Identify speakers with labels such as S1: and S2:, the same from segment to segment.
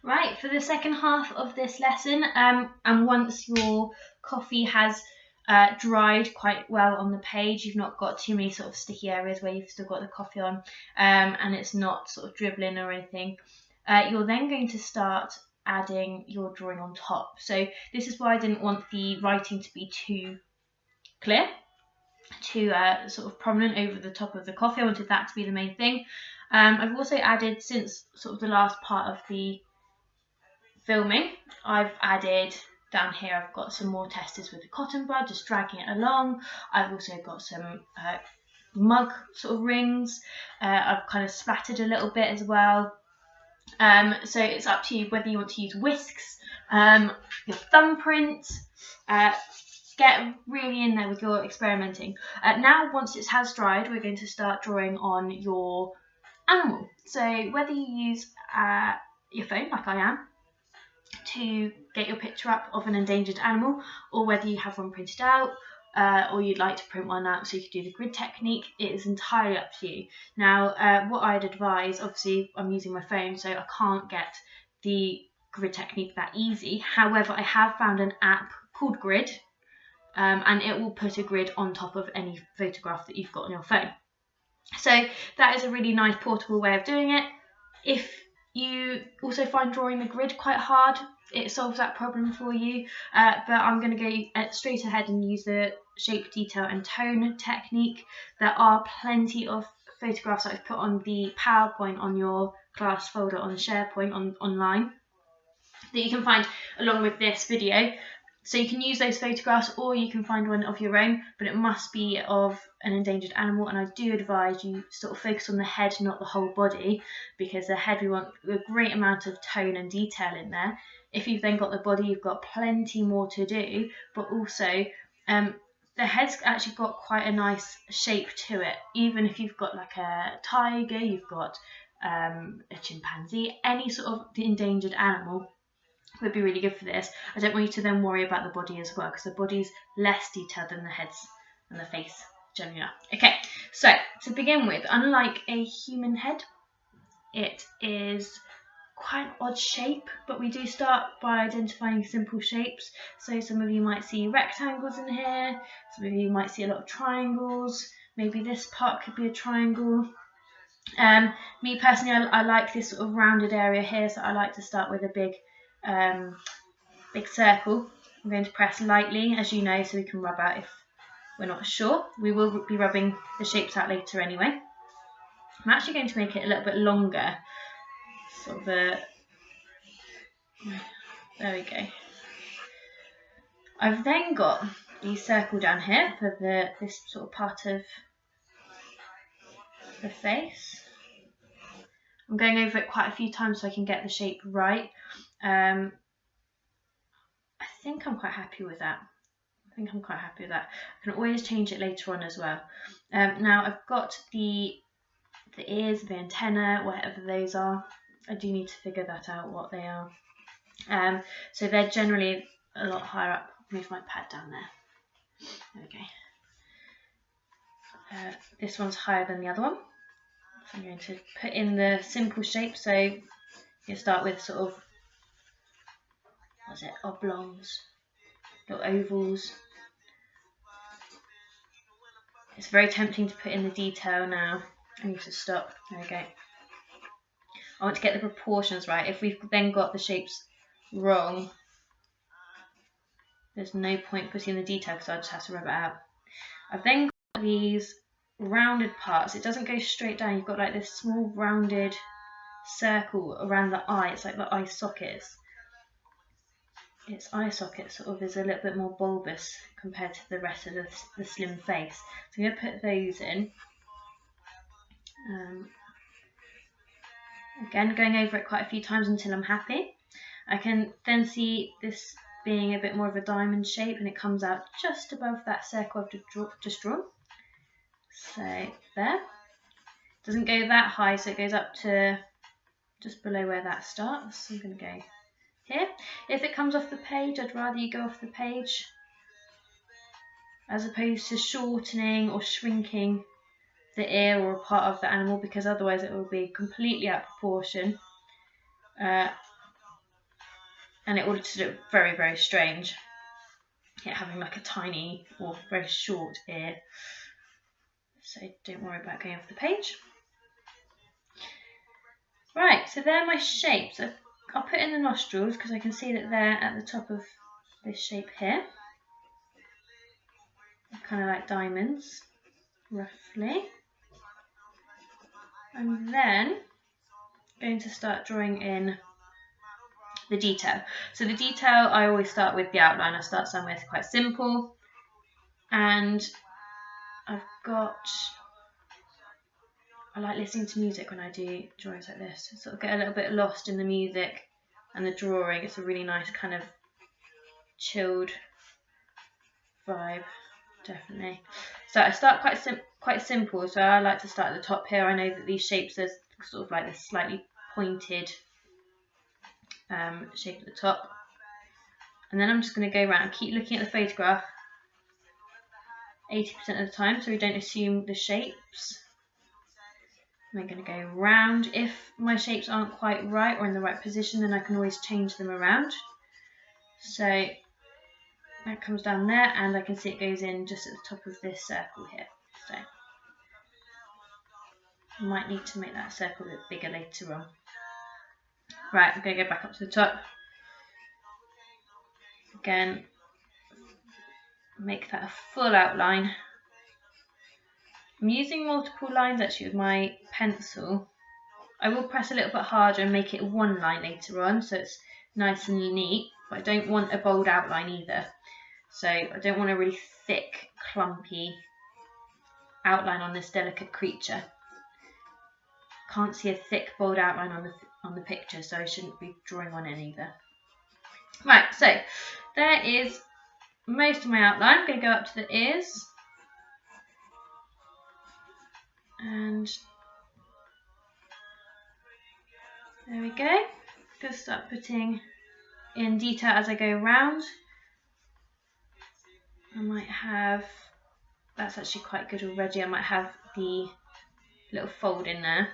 S1: Right, for the second half of this lesson, and once your coffee has dried quite well on the page, you've not got too many sort of sticky areas where you've still got the coffee on, and it's not sort of dribbling or anything, you're then going to start adding your drawing on top. So this is why I didn't want the writing to be too clear, too sort of prominent over the top of the coffee. I wanted that to be the main thing. I've also added, since sort of the last part of the filming, I've added down here, I've got some more testers with the cotton bud, just dragging it along. I've also got some mug sort of rings. I've kind of splattered a little bit as well. So it's up to you whether you want to use whisks, your thumbprint. Get really in there with your experimenting. Now, once it has dried, we're going to start drawing on your animal. So whether you use your phone, like I am, to get your picture up of an endangered animal, or whether you have one printed out, or you'd like to print one out so you could do the grid technique, it is entirely up to you. Now, what I'd advise, obviously I'm using my phone, so I can't get the grid technique that easy. However, I have found an app called Grid, and it will put a grid on top of any photograph that you've got on your phone. So that is a really nice portable way of doing it. If you also find drawing the grid quite hard, it solves that problem for you, but I'm going to go straight ahead and use the shape, detail and tone technique. There are plenty of photographs that I've put on the PowerPoint on your class folder on SharePoint online that you can find along with this video. So you can use those photographs, or you can find one of your own, but it must be of an endangered animal. And I do advise you sort of focus on the head, not the whole body, because the head, we want a great amount of tone and detail in there. If you've then got the body, you've got plenty more to do, but also the head's actually got quite a nice shape to it. Even if you've got like a tiger, you've got a chimpanzee, any sort of endangered animal would be really good for this. I don't want you to then worry about the body as well, because the body's less detailed than the heads and the face generally are. Okay, so to begin with, unlike a human head, it is quite an odd shape, but we do start by identifying simple shapes. So some of you might see rectangles in here, some of you might see a lot of triangles, maybe this part could be a triangle. Me personally, I like this sort of rounded area here, so I like to start with a big circle. I'm going to press lightly, as you know, so we can rub out if we're not sure. We will be rubbing the shapes out later anyway. I'm actually going to make it a little bit longer, sort of there we go. I've then got the circle down here for this sort of part of the face. I'm going over it quite a few times so I can get the shape right. I think I'm quite happy with that. I can always change it later on as well. Now I've got the ears, the antenna, whatever those are. I do need to figure that out, what they are. So they're generally a lot higher up. I'll move my pad down there. There we go. This one's higher than the other one. So I'm going to put in the simple shape. So you start with sort of, oblongs, little ovals. It's very tempting to put in the detail now. I need to stop. There we go. I want to get the proportions right. If we've then got the shapes wrong, there's no point putting the detail because I just have to rub it out. I've then got these rounded parts. It doesn't go straight down. You've got like this small rounded circle around the eye. It's like the eye sockets. Its eye socket sort of is a little bit more bulbous compared to the rest of the slim face. So I'm going to put those in. Again, going over it quite a few times until I'm happy. I can then see this being a bit more of a diamond shape, and it comes out just above that circle I've just drawn. So there. Doesn't go that high, so it goes up to just below where that starts. So I'm going to go here. If it comes off the page, I'd rather you go off the page as opposed to shortening or shrinking the ear or a part of the animal, because otherwise it will be completely out of proportion. and it would look very, very strange, it having like a tiny or very short ear. So don't worry about going off the page. Right, so they're my shapes. I'll put in the nostrils because I can see that they're at the top of this shape here. They're kind of like diamonds, roughly. And then I'm going to start drawing in the detail. So the detail, I always start with the outline. I start somewhere quite simple. And I like listening to music when I do drawings like this. I sort of get a little bit lost in the music and the drawing. It's a really nice kind of chilled vibe, definitely. So I start quite simple. So I like to start at the top here. I know that these shapes, there's sort of like this slightly pointed shape at the top. And then I'm just going to go around and keep looking at the photograph 80% of the time, so we don't assume the shapes. I'm going to go round. If my shapes aren't quite right or in the right position, then I can always change them around. So that comes down there, and I can see it goes in just at the top of this circle here. So I might need to make that circle a bit bigger later on. Right, I'm going to go back up to the top. Again, make that a full outline. I'm using multiple lines actually with my pencil. I will press a little bit harder and make it one line later on, so it's nice and neat, but I don't want a bold outline either. So I don't want a really thick, clumpy outline on this delicate creature. Can't see a thick, bold outline on the picture, so I shouldn't be drawing on it either. Right, so there is most of my outline. I'm going to go up to the ears. And there we go. I'm going to start putting in detail as I go around. I might have, that's actually quite good already, I might have the little fold in there.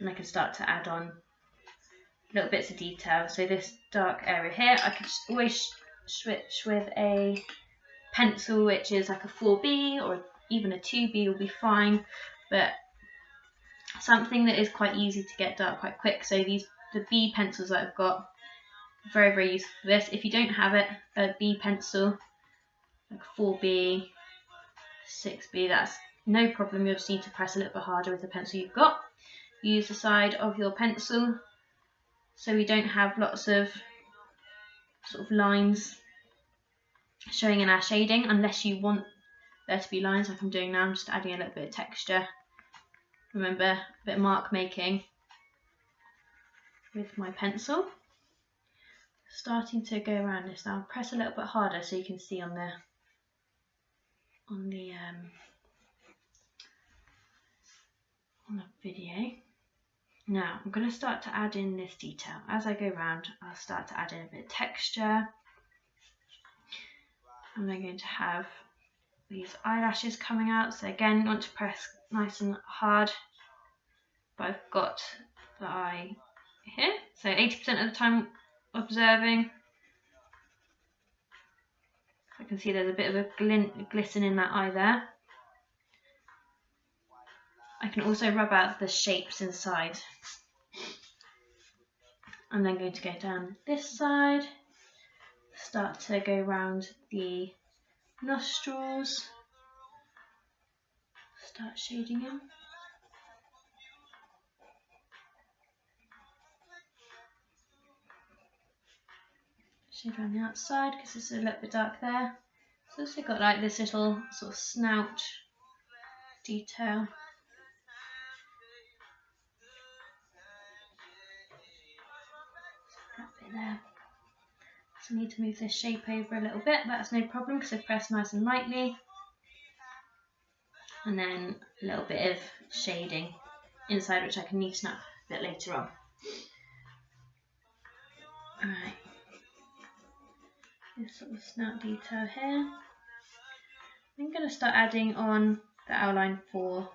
S1: And I can start to add on little bits of detail. So this dark area here, I could always switch with a pencil, which is like a 4B or even a 2B will be fine. But something that is quite easy to get dark quite quick. So the B pencils that I've got, very, very useful for this. If you don't have it, a B pencil, like 4B, 6B, that's no problem. You'll just need to press a little bit harder with the pencil you've got. Use the side of your pencil so we don't have lots of sort of lines showing in our shading, unless you want there to be lines like I'm doing now. I'm just adding a little bit of texture. Remember, a bit of mark making with my pencil. Starting to go around this now. Press a little bit harder so you can see on the video. Now I'm going to start to add in this detail. As I go around, I'll start to add in a bit of texture. And I'm going to have these eyelashes coming out. So again, you want to press nice and hard. But I've got the eye here. So 80% of the time observing. I can see there's a bit of a glisten in that eye there. I can also rub out the shapes inside. I'm then going to go down this side, start to go around the nostrils, start shading in. Shade around the outside because it's a little bit dark there. So also got like this little sort of snout detail. That bit there. So I need to move this shape over a little bit. That's no problem because I've pressed nice and lightly. And then a little bit of shading inside, which I can neaten up a bit later on. Alright. This sort of snout detail here. I'm going to start adding on the outline for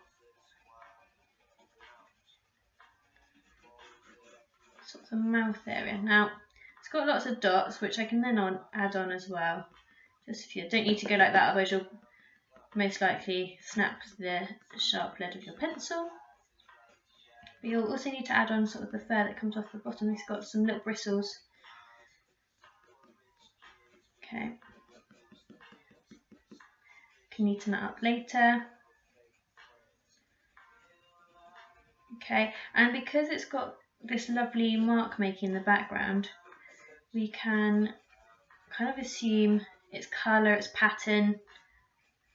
S1: sort of the mouth area. Now, it's got lots of dots, which I can then add on as well. Just if you don't need to go like that, otherwise you'll most likely snap the sharp lead of your pencil. But you'll also need to add on sort of the fur that comes off the bottom. It's got some little bristles. Okay. Can neaten that up later. Okay, and because it's got this lovely mark making in the background, we can kind of assume its colour, its pattern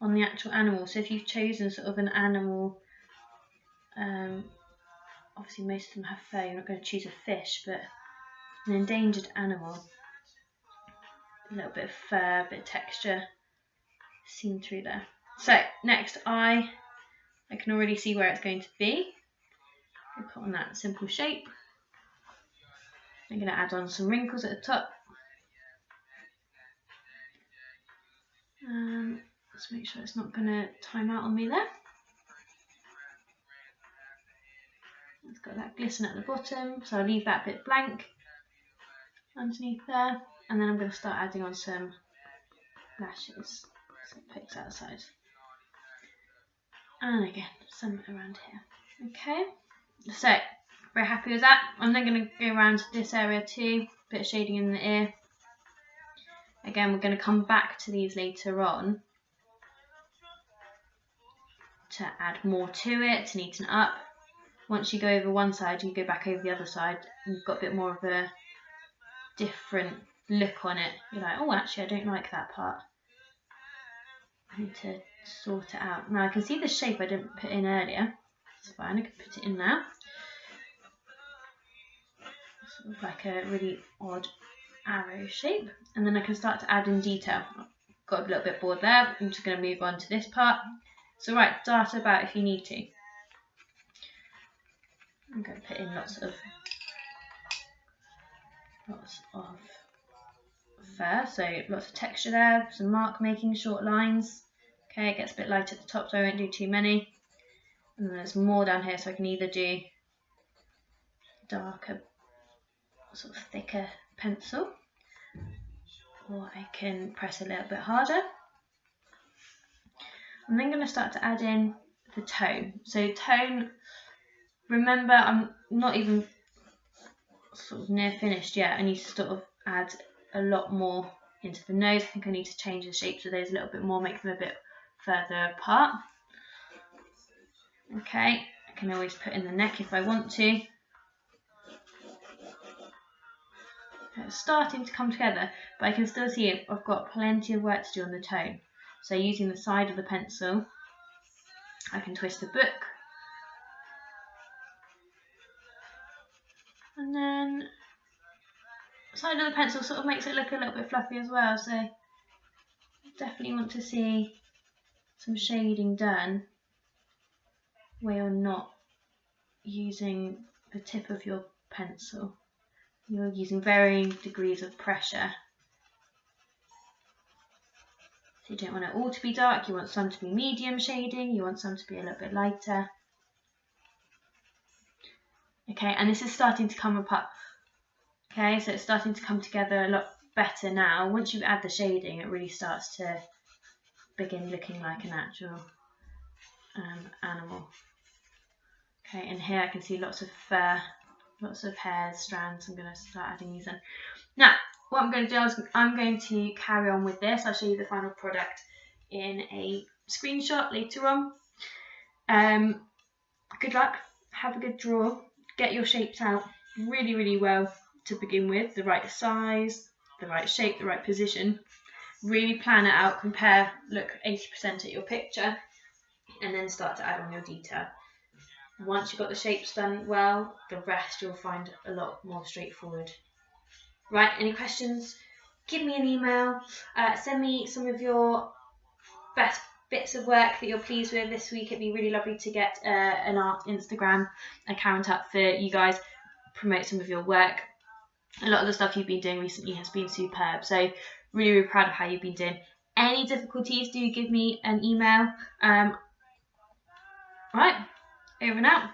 S1: on the actual animal. So if you've chosen sort of an animal, obviously most of them have fur, you're not going to choose a fish, but an endangered animal, a little bit of fur, a bit of texture seen through there. So next I can already see where it's going to be. I'll put on that simple shape. I'm going to add on some wrinkles at the top. Let's make sure it's not going to time out on me there. It's got that glisten at the bottom, so I'll leave that bit blank underneath there, and then I'm going to start adding on some lashes, some picks outside, and again some around here. Okay, so very happy with that. I'm then going to go around this area too, bit of shading in the ear. Again, we're going to come back to these later on to add more to it, to neaten up. Once you go over one side, you go back over the other side, and you've got a bit more of a different look on it. You're like, oh, actually, I don't like that part. I need to sort it out. Now, I can see the shape I didn't put in earlier. It's fine, I can put it in now. Sort of like a really odd arrow shape. And then I can start to add in detail. I've got a little bit bored there. I'm just going to move on to this part. So write data about if you need to. I'm going to put in lots of fur, so lots of texture there, some mark making, short lines. Okay, it gets a bit light at the top, so I won't do too many. And then there's more down here, so I can either do darker, sort of thicker pencil, or I can press a little bit harder. I'm then going to start to add in the tone. So tone, remember I'm not even sort of near finished yet. I need to sort of add a lot more into the nose. I think I need to change the shapes of those a little bit more, make them a bit further apart. Okay, I can always put in the neck if I want to. It's starting to come together, but I can still see it. I've got plenty of work to do on the tone. So using the side of the pencil, I can twist the book. And then the side of the pencil sort of makes it look a little bit fluffy as well. So definitely want to see some shading done where you're not using the tip of your pencil. You're using varying degrees of pressure. So you don't want it all to be dark, you want some to be medium shading, you want some to be a little bit lighter. Okay, and this is starting to come apart. Okay, so it's starting to come together a lot better now. Once you add the shading, it really starts to begin looking like an actual animal. Okay, and here I can see lots of fur, lots of hairs, strands. I'm going to start adding these in. Now, what I'm going to do is I'm going to carry on with this. I'll show you the final product in a screenshot later on. Good luck, have a good draw, get your shapes out really, really well to begin with, the right size, the right shape, the right position. Really plan it out, compare, look 80% at your picture, and then start to add on your detail. Once you've got the shapes done well, the rest you'll find a lot more straightforward. Right, any questions? Give me an email, send me some of your best bits of work that you're pleased with this week. It'd be really lovely to get an art Instagram account up for you guys, promote some of your work. A lot of the stuff you've been doing recently has been superb, so really, really proud of how you've been doing. Any difficulties, do give me an email. Right, over and out.